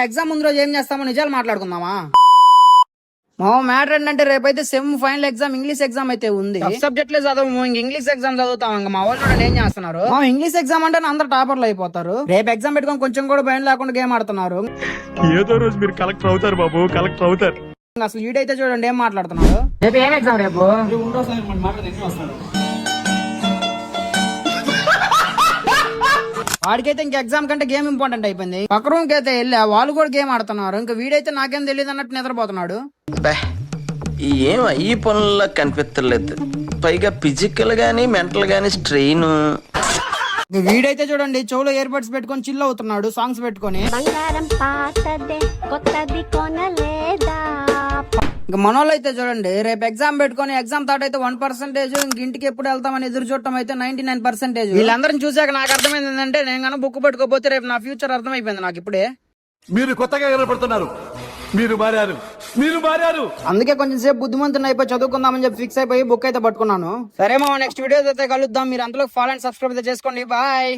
Exam ముందు రోజు ఏం చేస్తామో నిజాలు మాట్లాడుకుందామా? మ్యాటర్ ఏంటంటే రేపైతే sem final exam English exam అయితే ఉంది. సబ్జెక్ట్ లే చదవము, ఇంగ్లీష్ ఎగ్జామ్ చదువుతాం. ఇంకా మా వాళ్ళు చూడండి ఏం చేస్తున్నారు. ఇంగ్లీష్ ఎగ్జామ్ అంటే అందరు టాపర్లు అయిపోతారు. రేపు ఎగ్జామ్ పెట్టుకొని కొంచెం కూడా భయం లేకుండా గేమ్ ఆడుతున్నారు. ఏదో రోజు మీరు కలెక్టర్ అవుతారు బాబు, కలెక్టర్ అవుతారు. అసలు వీడైతే చూడండి ఏం మాట్లాడుతున్నాడు. రేపు ఏం ఎగ్జామ్? రేపు వాడికైతే ఇంక ఎగ్జామ్ కంటే గేమ్ ఇంపార్టెంట్ అయిపోయింది. పక్క రూమ్ కి అయితే వెళ్ళా, వాళ్ళు కూడా గేమ్ ఆడుతున్నారు. ఇంకా వీడైతే నాకేం తెలియదు అన్నట్టు నిద్రపోతున్నాడు. ఏం ఈ పనుల్లో కనిపించలేదు. పైగా ఫిజికల్ గానీ మెంటల్ గానీ స్ట్రెయిన్. వీడైతే చూడండి చెవులో ఇయర్ బడ్స్ పెట్టుకొని చిల్ అవుతున్నాడు సాంగ్స్ పెట్టుకొని. ఇంకా మనోళ్ళు అయితే చూడండి రేపు ఎగ్జామ్ పెట్టుకొని ఎగ్జామ్ థాట్ అయితే 1%, ఇంక ఇంటికి ఎప్పుడు వెళ్తామని ఎదురు చూడటం అయితే 99%. వీళ్ళందరిని చూసాక నాకు అర్థమైంది ఏంటంటే నేను కన్నా బుక్ పెట్టుకోపోతే రేపు నా ఫ్యూచర్ అర్థమైపోయింది నాకు ఇప్పుడే. మీరు కొత్తగా కనపడుతున్నారు, మీరు మారారు. అందుకే కొంచెం సేపు బుద్ధిమంతుని అయిపోయి చదువుకుందామని చెప్పి ఫిక్స్ అయిపోయి బుక్ అయితే పట్టుకున్నాను. సరే నెక్స్ట్ వీడియో అయితే కలుద్దాం. మీరు అంతలో ఫాలో అండ్ సబ్స్క్రైబ్ అయితే చేసుకోండి. బాయ్.